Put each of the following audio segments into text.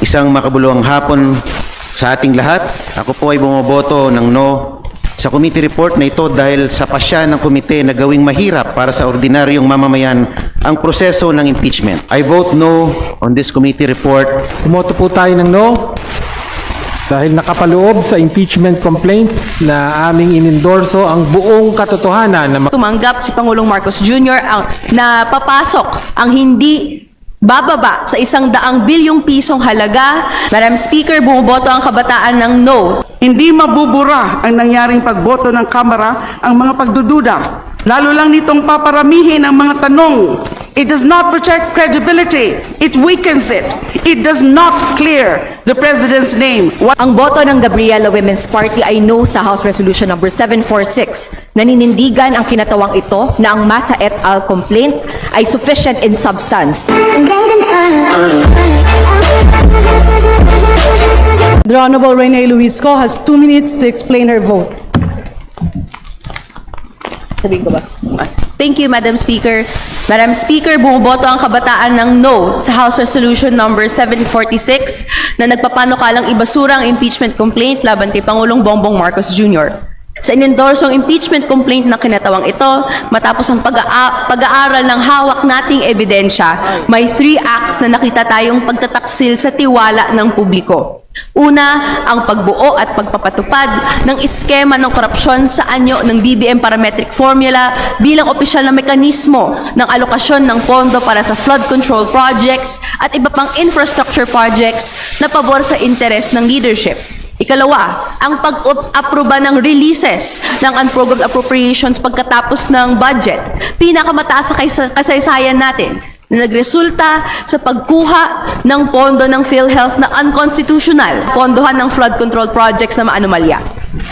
Isang makabuluhang hapon sa ating lahat. Ako po ay bumoboto ng no sa committee report na ito dahil sa pasya ng komite na gawing mahirap para sa ordinaryong mamamayan ang proseso ng impeachment. I vote no on this committee report. Bumoto po tayo ng no dahil nakapaloob sa impeachment complaint na aming inendorso ang buong katotohanan na Tumanggap si Pangulong Marcos Jr. Na papasok ang hindi bababa sa 100 bilyong pisong halaga. Madam Speaker, bumoboto ang kabataan ng no. Hindi mabubura ang nangyaring pagboto ng Kamara ang mga pagdududa. Lalo lang nitong paparamihin ang mga tanong. It does not protect credibility. It weakens it. It does not clear the President's name. Ang boto ng Gabriela Women's Party ay no sa House Resolution number 746. Naninindigan ang kinatawang ito na ang Masa et al. Complaint ay sufficient in substance. The Honorable Rene Luisco has 2 minutes to explain her vote. Thank you, Madam Speaker. Madam Speaker, bumoboto ang kabataan ng no sa House Resolution number 746 na nagpapanukalang ibasura ang impeachment complaint laban kay Pangulong Bongbong Marcos Jr. Sa inendorsong impeachment complaint na kinatawang ito, matapos ang pag-aaral ng hawak nating ebidensya, may 3 acts na nakita tayong pagtataksil sa tiwala ng publiko. Una, ang pagbuo at pagpapatupad ng iskema ng korupsyon sa anyo ng BBM parametric formula bilang opisyal na mekanismo ng alokasyon ng pondo para sa flood control projects at iba pang infrastructure projects na pabor sa interes ng leadership. Ikalawa, ang pag-aproba ng releases ng unprogrammed appropriations pagkatapos ng budget, pinakamataas sa kasaysayan natin, na nagresulta sa pagkuha ng pondo ng PhilHealth na unconstitutional, pondohan ng flood control projects na maanomalya.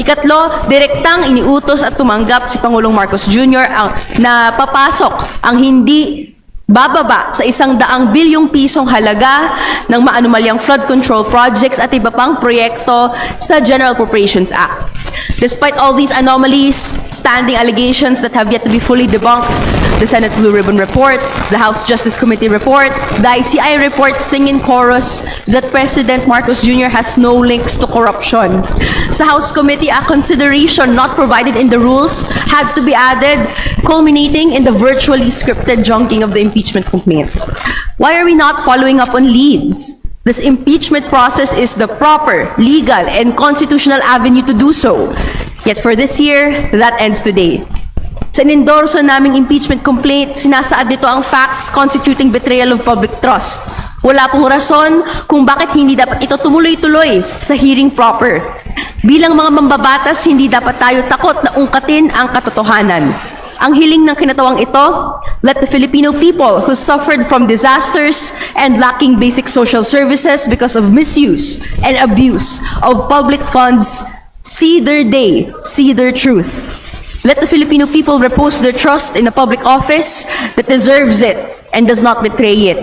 Ikatlo, direktang iniutos at tumanggap si Pangulong Marcos Jr. na papasok ang hindi bababa sa 100 bilyong pisong halaga ng maanomalyang flood control projects at iba pang proyekto sa General Appropriations Act. Despite all these anomalies, standing allegations that have yet to be fully debunked, the Senate Blue Ribbon Report, the House Justice Committee Report, the ICI report sing in chorus that President Marcos Jr. has no links to corruption. Sa House Committee, a consideration not provided in the rules had to be added, culminating in the virtually scripted junking of the impeachment complaint. Why are we not following up on leads? This impeachment process is the proper, legal, and constitutional avenue to do so. Yet for this year, that ends today. Sa inendorso naming impeachment complaint, sinasaad dito ang facts constituting betrayal of public trust. Wala pong rason kung bakit hindi dapat ito tumuloy-tuloy sa hearing proper. Bilang mga mambabatas, hindi dapat tayo takot na ungkatin ang katotohanan. Ang hiling ng kinatawang ito, let the Filipino people who suffered from disasters and lacking basic social services because of misuse and abuse of public funds see their day, see their truth. Let the Filipino people repose their trust in a public office that deserves it and does not betray it.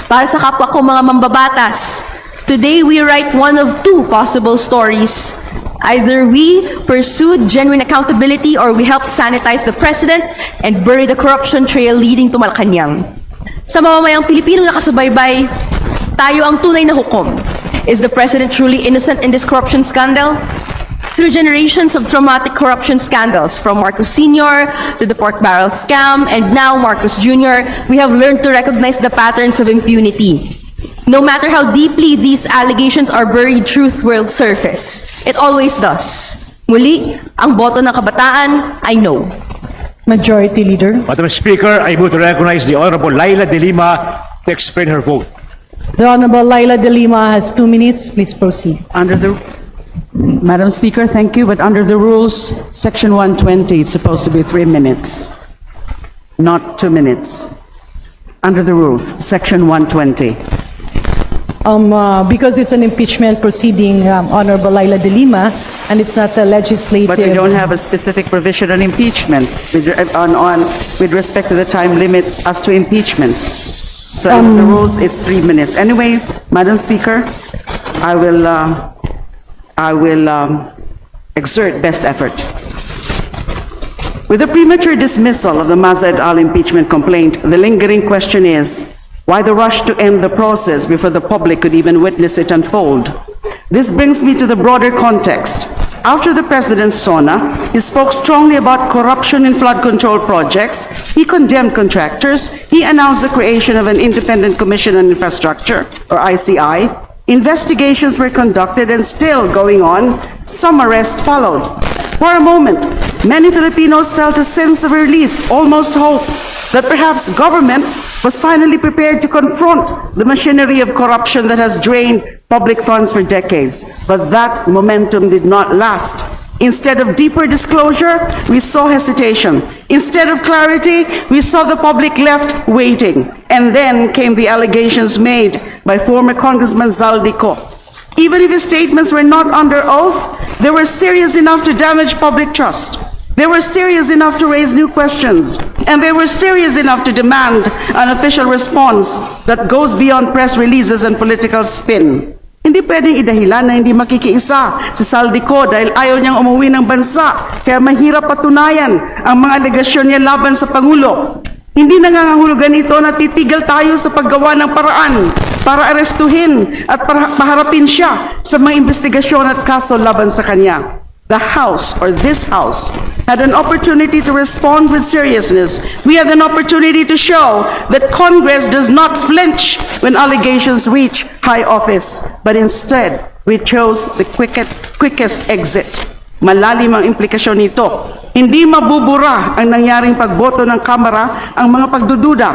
Para sa kapwa ko mga mambabatas, today we write one of 2 possible stories. Either we pursued genuine accountability or we helped sanitize the president and bury the corruption trail leading to Malacanang. Sa mamamayang Pilipino na kasubaybay, tayo ang tunay na hukom. Is the president truly innocent in this corruption scandal? Through generations of traumatic corruption scandals, from Marcos Sr. to the pork barrel scam, and now Marcos Jr., we have learned to recognize the patterns of impunity. No matter how deeply these allegations are buried, truth will surface. It always does. Muli, ang boto ng kabataan ay no. Majority Leader. Madam Speaker, I move to recognize the Honorable Laila De Lima to explain her vote. The Honorable Laila De Lima has 2 minutes. Please proceed. Madam Speaker, thank you, but under the rules, Section 120, it's supposed to be 3 minutes, not 2 minutes. Under the rules, Section 120. Because it's an impeachment proceeding, Honorable Laila De Lima, and it's not a legislative. But we don't have a specific provision on impeachment with respect to the time limit as to impeachment. So the rules is 3 minutes. Anyway, Madam Speaker, I will exert best effort. With the premature dismissal of the Masa et al. Impeachment complaint, the lingering question is, Why the rush to end the process before the public could even witness it unfold? This brings me to the broader context. After the President's SONA, he spoke strongly about corruption in flood control projects, he condemned contractors, he announced the creation of an Independent Commission on Infrastructure, or ICI. Investigations were conducted and still going on. Some arrests followed. For a moment, many Filipinos felt a sense of relief, almost hope, that perhaps government was finally prepared to confront the machinery of corruption that has drained public funds for decades. But that momentum did not last. Instead of deeper disclosure, we saw hesitation. Instead of clarity, we saw the public left waiting. And then came the allegations made by former Congressman Zaldico. Even if his statements were not under oath, they were serious enough to damage public trust. They were serious enough to raise new questions, and they were serious enough to demand an official response that goes beyond press releases and political spin. Hindi pwedeng idahilan na hindi makikiisa si Saldico dahil ayaw niyang umuwi ng bansa, kaya mahirap patunayan ang mga alegasyon niya laban sa Pangulo. Hindi nangangahulugan ito na titigil tayo sa paggawa ng paraan para arestuhin at paharapin siya sa mga investigasyon at kaso laban sa kanya. The House, or this House, had an opportunity to respond with seriousness. We had an opportunity to show that Congress does not flinch when allegations reach high office, but instead, we chose the quickest exit. Malalim ang implikasyon nito. Hindi mabubura ang nangyaring pagboto ng Kamara ang mga pagdududa.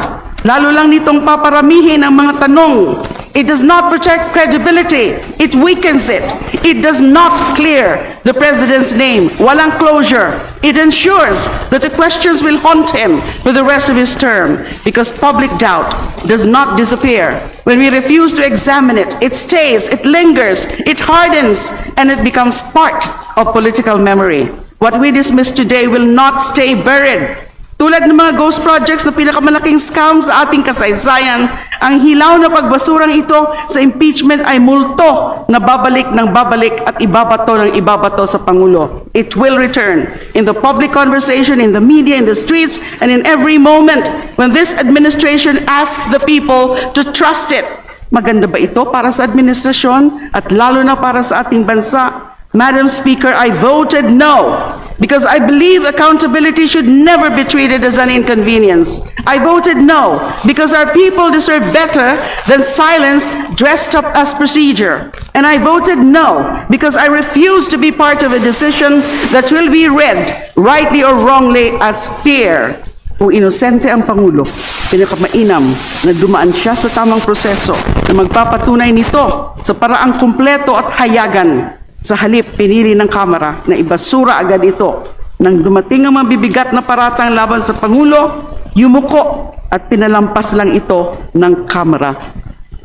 Lalo lang nitong paparamihin ang mga tanong. It does not protect credibility. It weakens it. It does not clear the President's name. Walang closure. It ensures that the questions will haunt him for the rest of his term because public doubt does not disappear. When we refuse to examine it, it stays, it lingers, it hardens, and it becomes part of political memory. What we dismiss today will not stay buried. Tulad ng mga ghost projects na pinakamalaking scam sa ating kasaysayan, ang hilaw na pagbasurang ito sa impeachment ay multo na babalik ng babalik at ibabato ng ibabato sa Pangulo. It will return in the public conversation, in the media, in the streets, and in every moment when this administration asks the people to trust it. Maganda ba ito para sa administrasyon at lalo na para sa ating bansa? Madam Speaker, I voted no because I believe accountability should never be treated as an inconvenience. I voted no because our people deserve better than silence dressed up as procedure. And I voted no because I refuse to be part of a decision that will be read, rightly or wrongly, as fear. Kung inosente ang Pangulo, pinakamainam na dumaan siya sa tamang proseso na magpapatunay nito sa paraang kumpleto at hayagan. Sa halip, pinili ng Kamara na ibasura agad ito. Nang dumating ang mabibigat na paratang laban sa Pangulo, yumuko at pinalampas lang ito ng Kamara.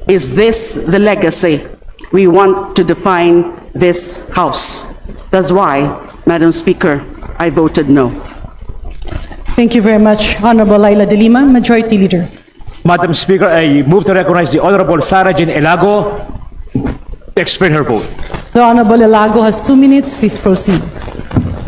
Is this the legacy we want to define this House? That's why, Madam Speaker, I voted no. Thank you very much, Honorable Laila de Lima, Majority Leader. Madam Speaker, I move to recognize the Honorable Sara Jean Elago to explain her vote. The Honorable Elago has 2 minutes. Please proceed.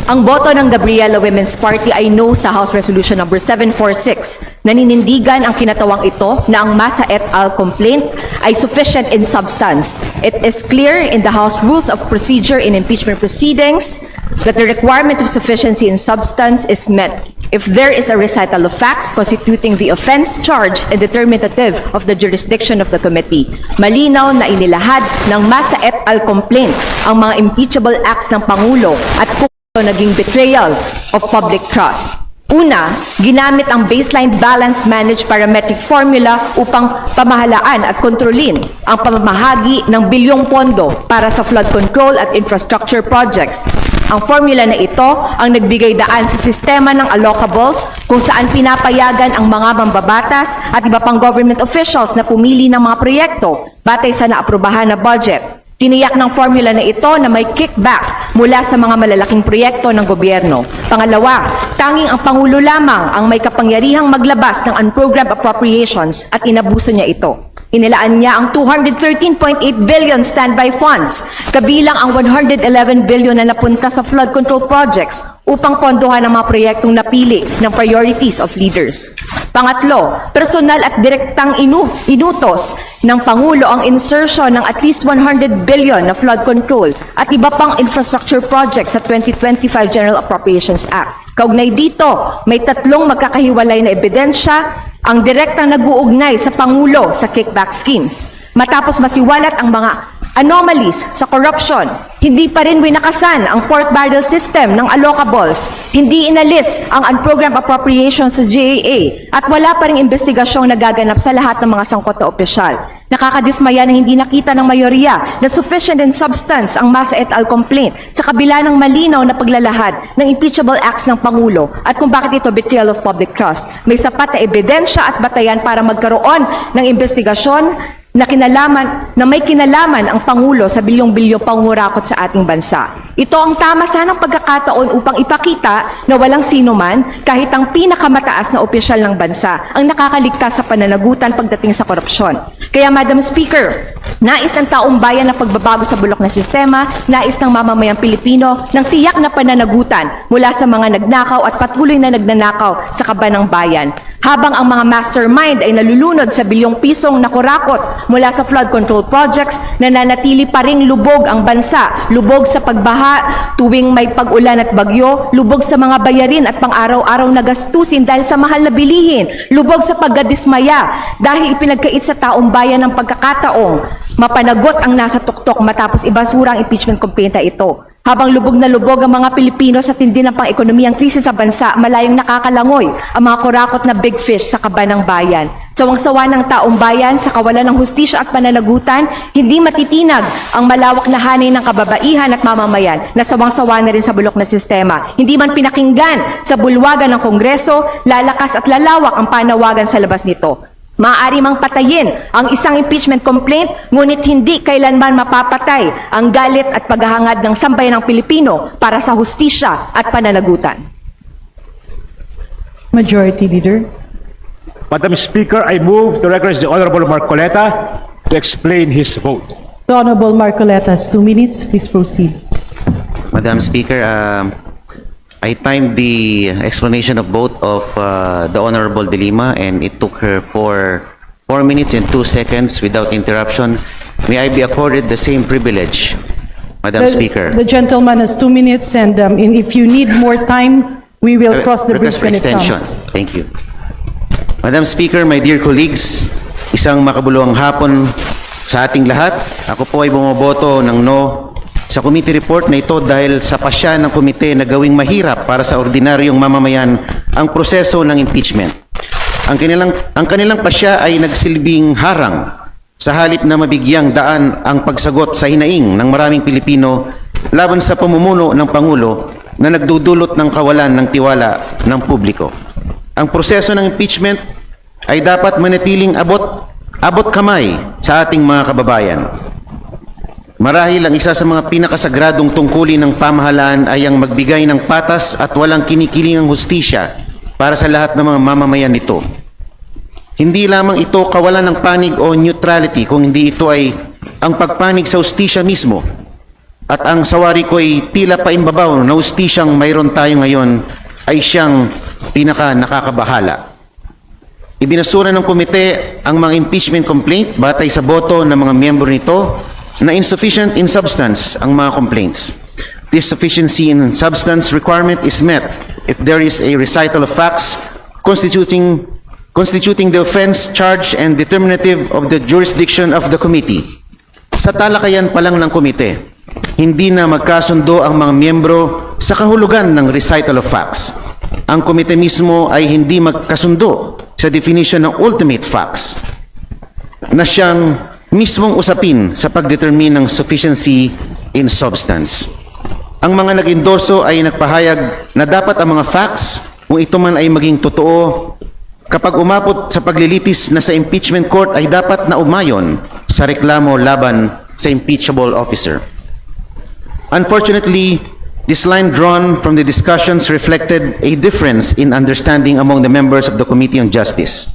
Ang boto ng the Briella Women's Party ay no sa House Resolution number 746. Naninindigan ang kinatawang ito na ang Masa et al. Complaint ay sufficient in substance. It is clear in the House Rules of Procedure in Impeachment Proceedings that the requirement of sufficiency in substance is met if there is a recital of facts constituting the offense charged and determinative of the jurisdiction of the committee. Malinaw na inilahad ng Masa et al. Complaint ang mga impeachable acts ng Pangulo at kung naging betrayal of public trust. Una, ginamit ang baseline balance managed parametric formula upang pamahalaan at kontrolin ang pamamahagi ng bilyong pondo para sa flood control at infrastructure projects. Ang formula na ito ang nagbigay daan sa sistema ng allocables kung saan pinapayagan ang mga mambabatas at iba pang government officials na pumili ng mga proyekto batay sa naaprubahan na budget. Tiniyak ng formula na ito na may kickback mula sa mga malalaking proyekto ng gobyerno. Pangalawa, tanging ang Pangulo lamang ang may kapangyarihang maglabas ng unprogrammed appropriations at inabuso niya ito. Inilaan niya ang 213.8 billion standby funds, kabilang ang 111 billion na napunta sa flood control projects upang pondohan ang mga proyektong napili ng priorities of leaders. Pangatlo, personal at direktang inutos ng Pangulo ang insertion ng at least 100 billion na flood control at iba pang infrastructure projects sa 2025 General Appropriations Act. Kaugnay dito, may tatlong magkakahiwalay na ebidensya ang direktang nag-uugnay sa Pangulo sa kickback schemes. Matapos masiwalat ang mga anomalies sa corruption, hindi pa rin winakasan ang pork barrel system ng allocables, hindi inalis ang unprogrammed appropriations sa GAA, at wala pa rin investigasyong nagaganap sa lahat ng mga sangkot na opisyal. Nakakadismaya na hindi nakita ng mayorya na sufficient in substance ang Masa et al. Complaint sa kabila ng malinaw na paglalahad ng impeachable acts ng Pangulo at kung bakit ito betrayal of public trust. May sapat na ebidensya at batayan para magkaroon ng investigasyon na may kinalaman ang Pangulo sa bilyong-bilyong pangurakot sa ating bansa. Ito ang tama sanang pagkakataon upang ipakita na walang sino man, kahit ang pinakamataas na opisyal ng bansa, ang nakakaligtas sa pananagutan pagdating sa korupsyon. Kaya Madam Speaker, nais ng taong bayan na pagbabago sa bulok na sistema, nais ng mamamayang Pilipino ng tiyak na pananagutan mula sa mga nagnakaw at patuloy na nagnanakaw sa kaban ng bayan. Habang ang mga mastermind ay nalulunod sa bilyong pisong nakurakot mula sa flood control projects, nananatili pa ring lubog ang bansa, lubog sa pagbaha tuwing may pag-ulan at bagyo, lubog sa mga bayarin at pang-araw-araw na gastusin dahil sa mahal na bilihin, lubog sa pagkadismaya dahil ipinagkait sa taong bayan ng pagkakataong mapanagot ang nasa tuktok matapos ibasura ang impeachment complaint na ito. Habang lubog na lubog ang mga Pilipino sa tindi ng pang-ekonomiyang krisis sa bansa, malayong nakakalangoy ang mga kurakot na big fish sa kaban ng bayan. Sawang-sawa ng taong bayan sa kawalan ng hustisya at pananagutan, hindi matitinag ang malawak na hanay ng kababaihan at mamamayan na sawang-sawa na rin sa bulok na sistema. Hindi man pinakinggan sa bulwagan ng Kongreso, lalakas at lalawak ang panawagan sa labas nito. Maaari mang patayin ang isang impeachment complaint, ngunit hindi kailanman mapapatay ang galit at paghahangad ng sambayan ng Pilipino para sa hustisya at pananagutan. Majority Leader. Madam Speaker, I move to recognize the Honorable Marcoleta to explain his vote. The Honorable Marcoleta has 2 minutes. Please proceed. Madam Speaker, I timed the explanation of vote of the Honorable De Lima, and it took her 4 minutes and 2 seconds without interruption. May I be accorded the same privilege, Madam Speaker? The gentleman has 2 minutes, and if you need more time, we will cross the bridge Request for when it extension. comes. Thank you. Madam Speaker, my dear colleagues, isang makabuluhang hapon sa ating lahat. Ako po ay bumoboto ng no sa committee report na ito dahil sa pasya ng komite na gawing mahirap para sa ordinaryong mamamayan ang proseso ng impeachment. Ang kanilang pasya ay nagsilbing harang sa halip na mabigyang daan ang pagsagot sa hinaing ng maraming Pilipino laban sa pamumuno ng Pangulo na nagdudulot ng kawalan ng tiwala ng publiko. Ang proseso ng impeachment ay dapat manatiling abot kamay sa ating mga kababayan. Marahil ang isa sa mga pinakasagradong tungkulin ng pamahalaan ay ang magbigay ng patas at walang kinikilingang hustisya para sa lahat ng mga mamamayan nito. Hindi lamang ito kawalan ng panig o neutrality, kung hindi ito ay ang pagpanig sa hustisya mismo. At ang sawari ko ay tila paimbabaw na hustisyang mayroon tayo ngayon ay siyang pinaka nakakabahala. Ibinasura ng komite ang mga impeachment complaint batay sa boto ng mga miyembro nito na insufficient in substance ang mga complaints. This sufficiency in substance requirement is met if there is a recital of facts constituting the offense, charge, and determinative of the jurisdiction of the committee. Sa talakayan pa lang ng komite, hindi na magkasundo ang mga miyembro sa kahulugan ng recital of facts. Ang komite mismo ay hindi magkasundo sa definition ng ultimate facts na siyang mismong usapin sa pagdetermine ng sufficiency in substance. Ang mga nag-endorso ay nagpahayag na dapat ang mga facts, kung ito man ay maging totoo, kapag umabot sa paglilitis na sa impeachment court ay dapat na umayon sa reklamo laban sa impeachable officer. Unfortunately, this line drawn from the discussions reflected a difference in understanding among the members of the Committee on Justice.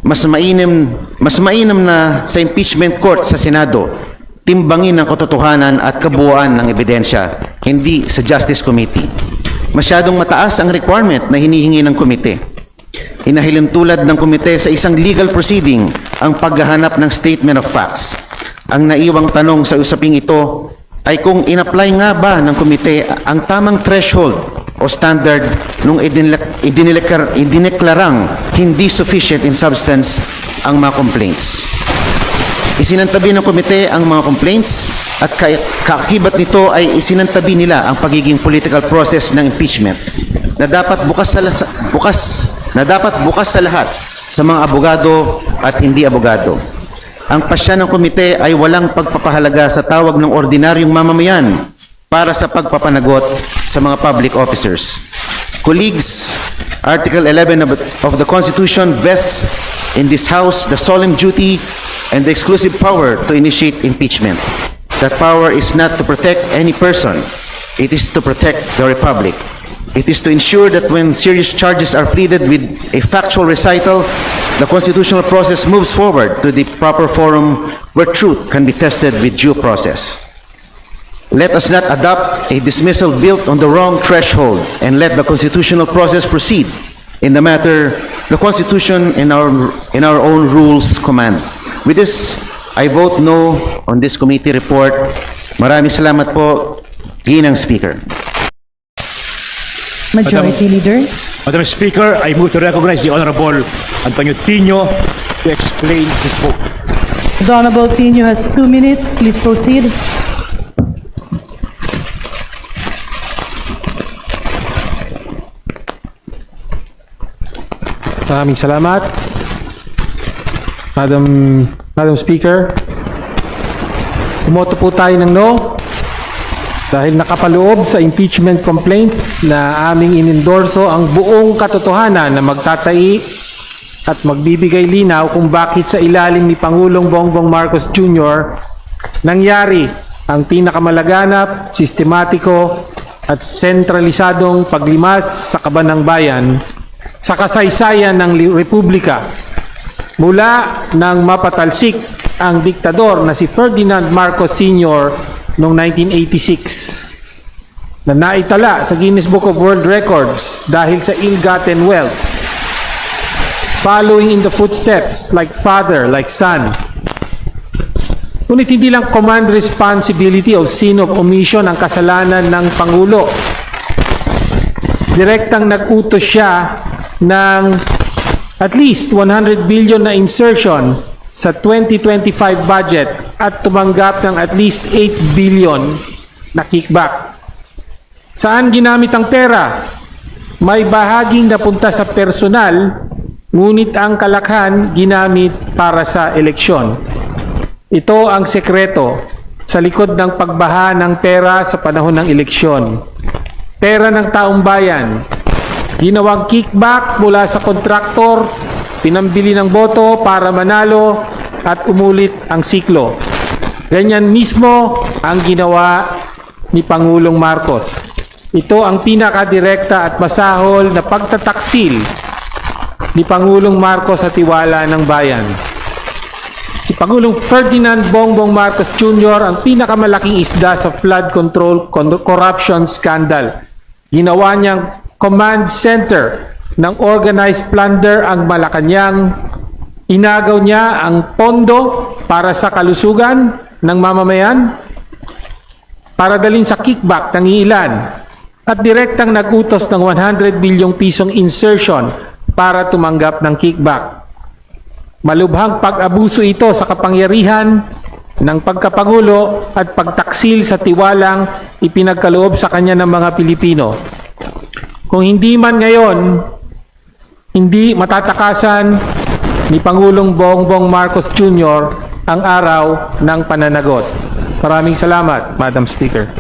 Mas mainam na sa impeachment court sa Senado, timbangin ang katotohanan at kabuuan ng ebidensya, hindi sa Justice Committee. masyadong mataas ang requirement na hinihingi ng komite. Hinahilin tulad ng komite sa isang legal proceeding ang paghahanap ng statement of facts. Ang naiwang tanong sa usaping ito ay kung in-apply nga ba ng komite ang tamang threshold o standard nung idineklarang hindi sufficient in substance ang mga complaints. Isinantabi ng komite ang mga complaints at kaakibat nito ay isinantabi nila ang pagiging political process ng impeachment na dapat bukas sa lahat sa mga abogado at hindi abogado. Ang pasya ng komite ay walang pagpapahalaga sa tawag ng ordinaryong mamamayan para sa pagpapanagot sa mga public officers. Colleagues, Article 11 of the Constitution vests in this House the solemn duty and the exclusive power to initiate impeachment. That power is not to protect any person. It is to protect the Republic. It is to ensure that when serious charges are pleaded with a factual recital, the constitutional process moves forward to the proper forum where truth can be tested with due process. Let us not adopt a dismissal built on the wrong threshold and let the constitutional process proceed in the matter the Constitution and our own rules command. With this, I vote no on this committee report. Maraming salamat po, Ginang Speaker. Majority Leader. Madam Speaker, I move to recognize the Honorable Antonio Tino to explain his vote. The Honorable Tino has 2 minutes. Please proceed. Maraming salamat. Madam Speaker, bumoto po tayo ng no dahil nakapaloob sa impeachment complaint na aming inendorso ang buong katotohanan na magtatai at magbibigay linaw kung bakit sa ilalim ni Pangulong Bongbong Marcos Jr. nangyari ang pinakamalaganap, sistematiko at sentralisadong paglimas sa kaban ng bayan sa kasaysayan ng Republika mula nang mapatalsik ang diktador na si Ferdinand Marcos Sr. noong 1986 na naitala sa Guinness Book of World Records dahil sa ill-gotten wealth, following in the footsteps like father, like son. Ngunit hindi lang command responsibility of sin of omission ang kasalanan ng Pangulo. Direktang nag-utos siya ng at least 100 billion na insertion sa 2025 budget at tumanggap ng at least 8 billion na kickback. Saan ginamit ang pera? May bahaging napunta sa personal, ngunit ang kalakhan ginamit para sa eleksyon. Ito ang sekreto sa likod ng pagbaha ng pera sa panahon ng eleksyon. Pera ng taong bayan, ginawang kickback mula sa kontraktor, pinambili ng boto para manalo at umulit ang siklo. Ganyan mismo ang ginawa ni Pangulong Marcos. Ito ang pinakadirekta at masahol na pagtataksil ni Pangulong Marcos sa tiwala ng bayan. Si Pangulong Ferdinand Bongbong Marcos Jr. ang pinakamalaking isda sa flood control corruption scandal. Ginawa niyang command center ng organized plunder ang Malacanang. Inagaw niya ang pondo para sa kalusugan ng mamamayan para dalhin sa kickback ng ilan at direktang nag-utos ng 100 bilyong pisong insertion para tumanggap ng kickback. Malubhang pag-abuso ito sa kapangyarihan ng pagkapangulo at pagtaksil sa tiwalang ipinagkaloob sa kanya ng mga Pilipino. Kung hindi man ngayon, hindi matatakasan ni Pangulong Bongbong Marcos Jr. ang araw ng pananagot. Maraming salamat, Madam Speaker.